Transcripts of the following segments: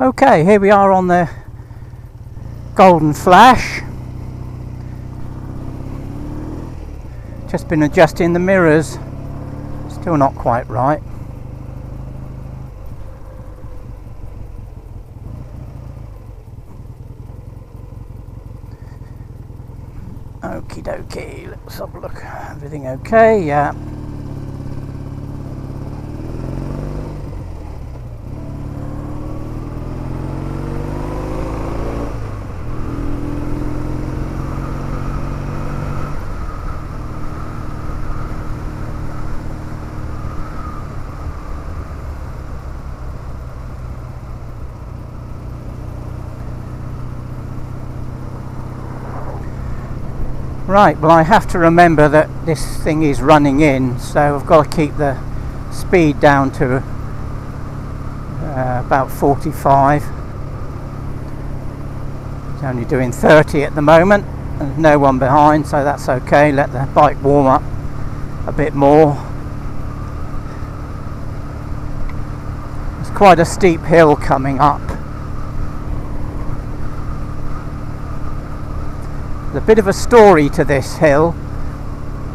Okay, here we are on the Golden Flash. Just been adjusting the mirrors, still not quite right. Okie dokie, let's have a look. Everything okay? Yeah. Right, well I have to remember that this thing is running in, so I've got to keep the speed down to about 45. It's only doing 30 at the moment, and there's no one behind, so that's okay. Let the bike warm up a bit more. It's quite a steep hill coming up. There's a bit of a story to this hill.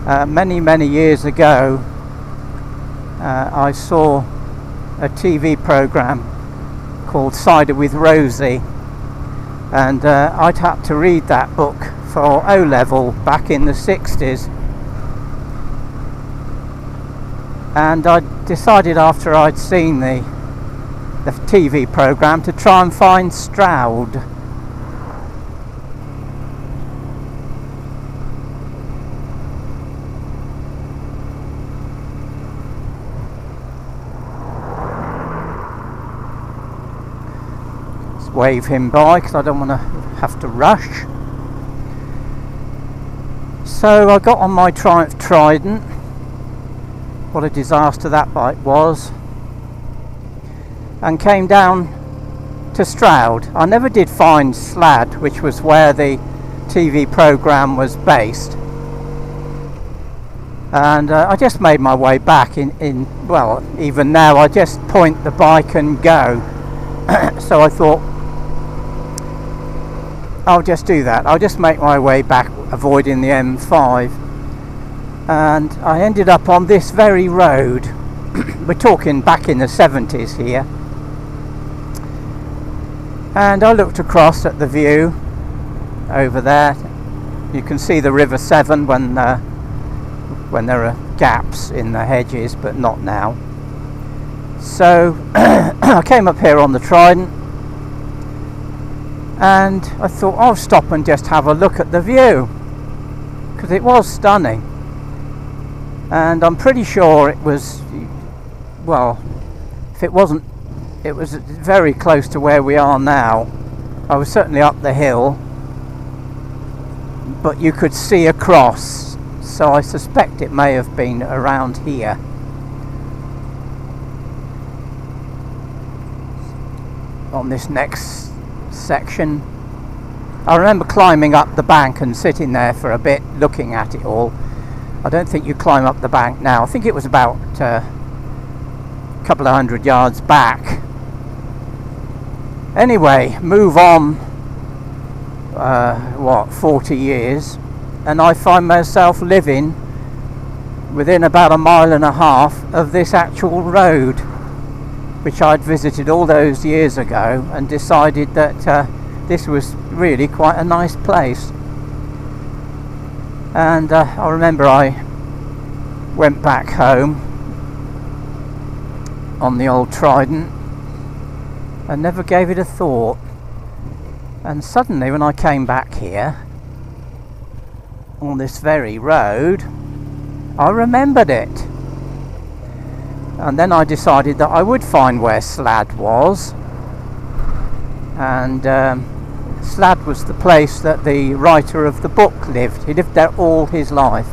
Many years ago, I saw a TV program called Cider with Rosie, and I'd had to read that book for O-level back in the 60s, and I decided after I'd seen the TV program to try and find Stroud. Wave him by because I don't want to have to rush. So I got on my Triumph Trident. What a disaster that bike was. And came down to Stroud. I never did find Slad, which was where the TV program was based. And I just made my way back well, even now I just point the bike and go. So I thought, I'll just do that. I'll just make my way back, avoiding the M5. And I ended up on this very road. We're talking back in the 70s here. And I looked across at the view over there. You can see the River Severn when there are gaps in the hedges, but not now. So I came up here on the Trident, and I thought I'll stop and just have a look at the view, because it was stunning. And I'm pretty sure it was, well, if it wasn't, it was very close to where we are now. I was certainly up the hill, but you could see across, so I suspect it may have been around here. On this next section, I remember climbing up the bank and sitting there for a bit looking at it all. I don't think you climb up the bank now. I think it was about a couple of 100 yards back. Anyway, move on 40 years, and I find myself living within about 1.5 miles of this actual road, which I'd visited all those years ago, and decided that this was really quite a nice place. And I remember I went back home on the old Trident and never gave it a thought. And suddenly when I came back here on this very road, I remembered it. And then I decided that I would find where Slad was. And Slad was the place that the writer of the book lived. He lived there all his life.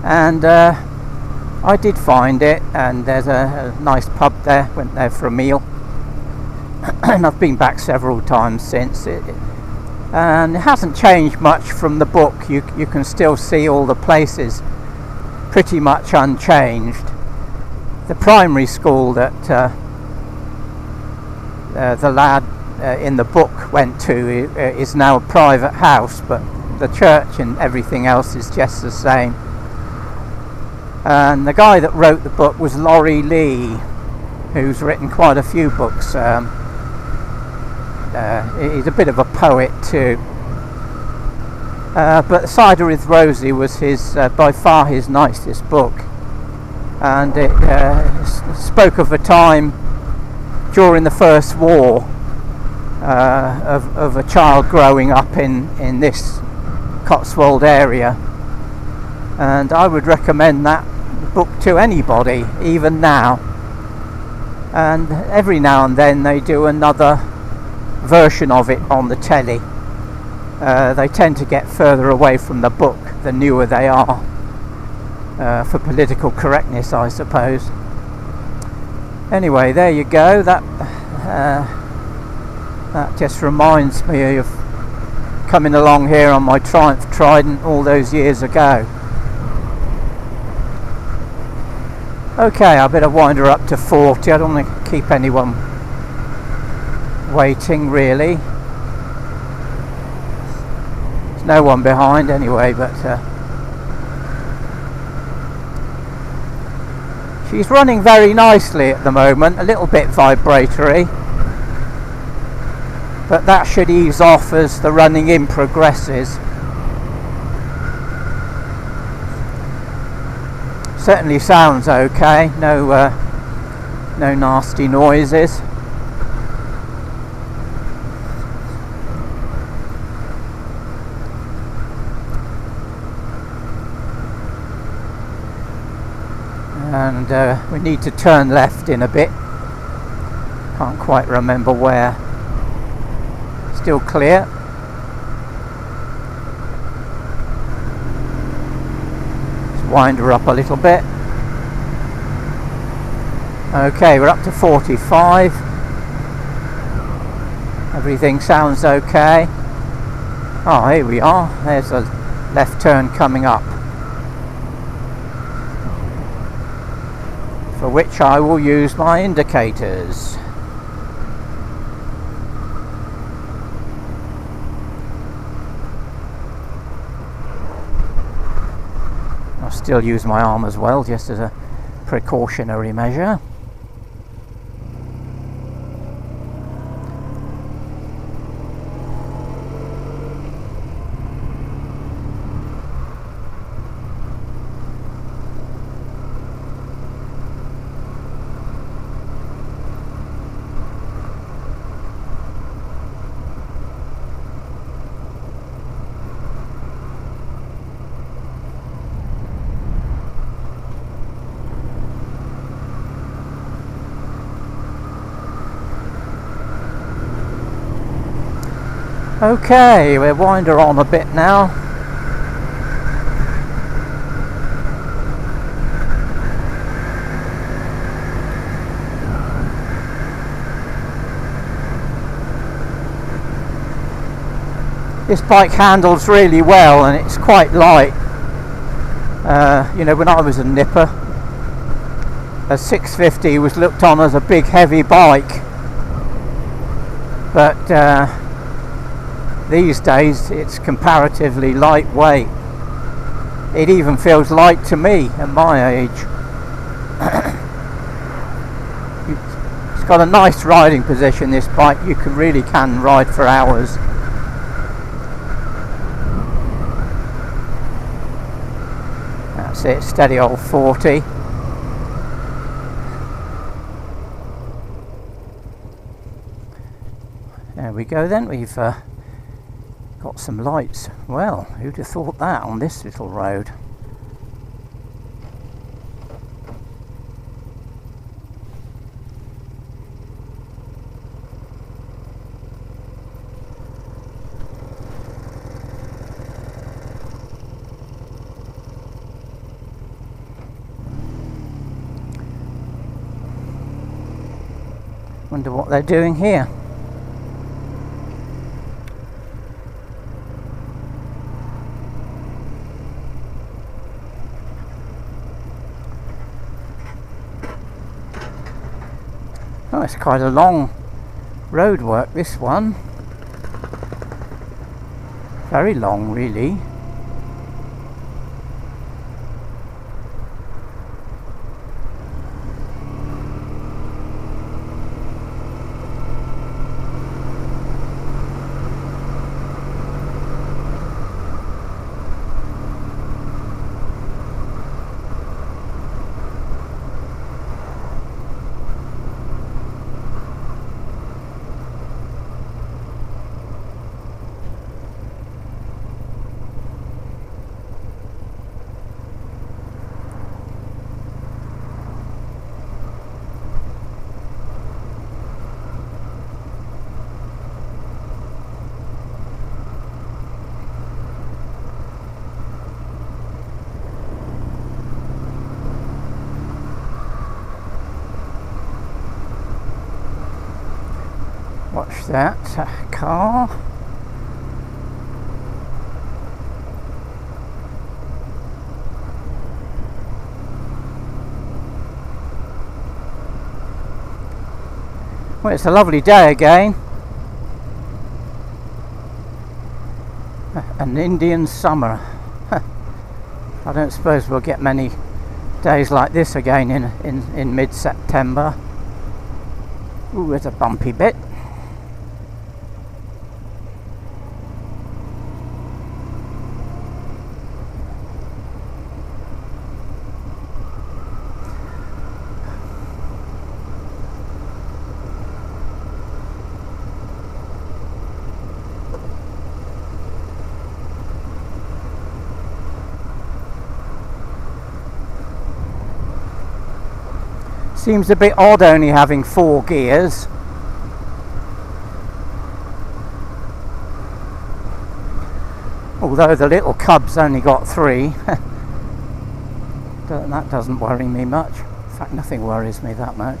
And I did find it, and there's a nice pub there. Went there for a meal. And I've been back several times since. And it hasn't changed much from the book. You can still see all the places pretty much unchanged. The primary school that the lad in the book went to is now a private house, but the church and everything else is just the same. And the guy that wrote the book was Laurie Lee, who's written quite a few books. He's a bit of a poet too. But Cider with Rosie was his by far his nicest book, and it spoke of a time during the First War of a child growing up in this Cotswold area, and I would recommend that book to anybody, even now. And every now and then they do another version of it on the telly. They tend to get further away from the book the newer they are, for political correctness, I suppose. Anyway, there you go. That just reminds me of coming along here on my Triumph Trident all those years ago. Okay, I better wind her up to 40. I don't want to keep anyone waiting, really. There's no one behind anyway, but she's running very nicely at the moment, a little bit vibratory, but that should ease off as the running in progresses. Certainly sounds okay, no nasty noises. And we need to turn left in a bit. Can't quite remember where. Still clear. Let's wind her up a little bit. Okay, we're up to 45. Everything sounds okay. Oh, here we are. There's a left turn coming up, for which I will use my indicators. I'll still use my arm as well, just as a precautionary measure. Okay, we'll wind her on a bit now. This bike handles really well, and it's quite light. You know, when I was a nipper, a 650 was looked on as a big heavy bike, but these days it's comparatively lightweight. It even feels light to me at my age. It's got a nice riding position, this bike. You really can ride for hours. That's it, steady old 40. There we go then, we've got some lights. Well, who'd have thought that on this little road? Wonder what they're doing here. Oh, it's quite a long roadwork, this one. Very long, really. Watch that car. Well, it's a lovely day again. An Indian summer. I don't suppose we'll get many days like this again in mid-September. Ooh, there's a bumpy bit. Seems a bit odd only having 4 gears. Although the little cub's only got 3. That doesn't worry me much. In fact, nothing worries me that much.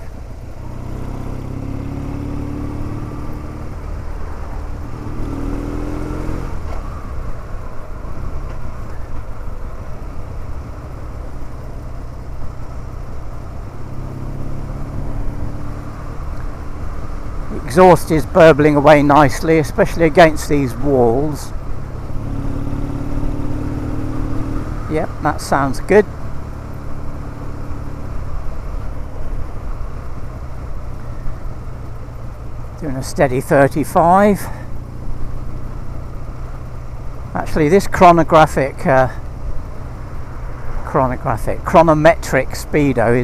Exhaust is burbling away nicely, especially against these walls. Yep, that sounds good. Doing a steady 35. Actually, this chronometric speedo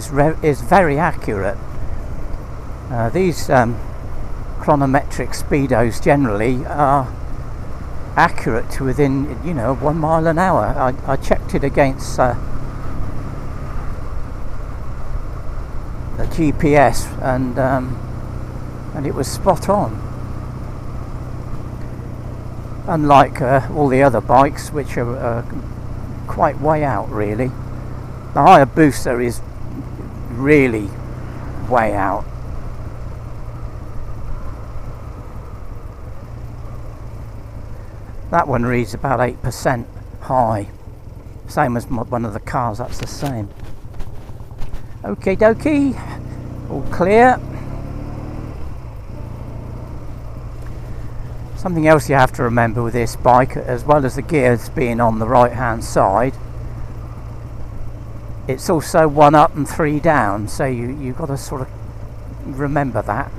is very accurate. These chronometric speedos generally are accurate to within 1 mile an hour. I checked it against the GPS and it was spot on, unlike all the other bikes, which are quite way out really. The Hayabusa is really way out. That one reads about 8% high. Same as one of the cars, that's the same. Okie dokie, all clear. Something else you have to remember with this bike, as well as the gears being on the right hand side, it's also 1 up and 3 down, so you've got to sort of remember that.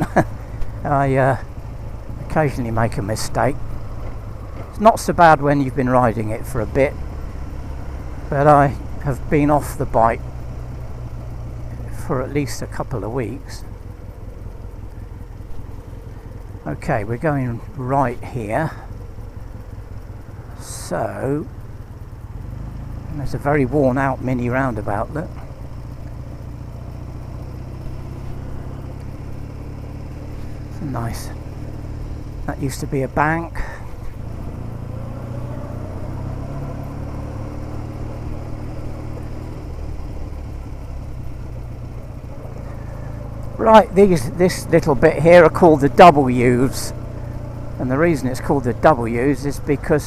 I occasionally make a mistake. It's not so bad when you've been riding it for a bit, but I have been off the bike for at least a couple of weeks. Okay, we're going right here. So, there's a very worn out mini roundabout, look. It's nice. That used to be a bank. Right, this little bit here are called the W's, and the reason it's called the W's is because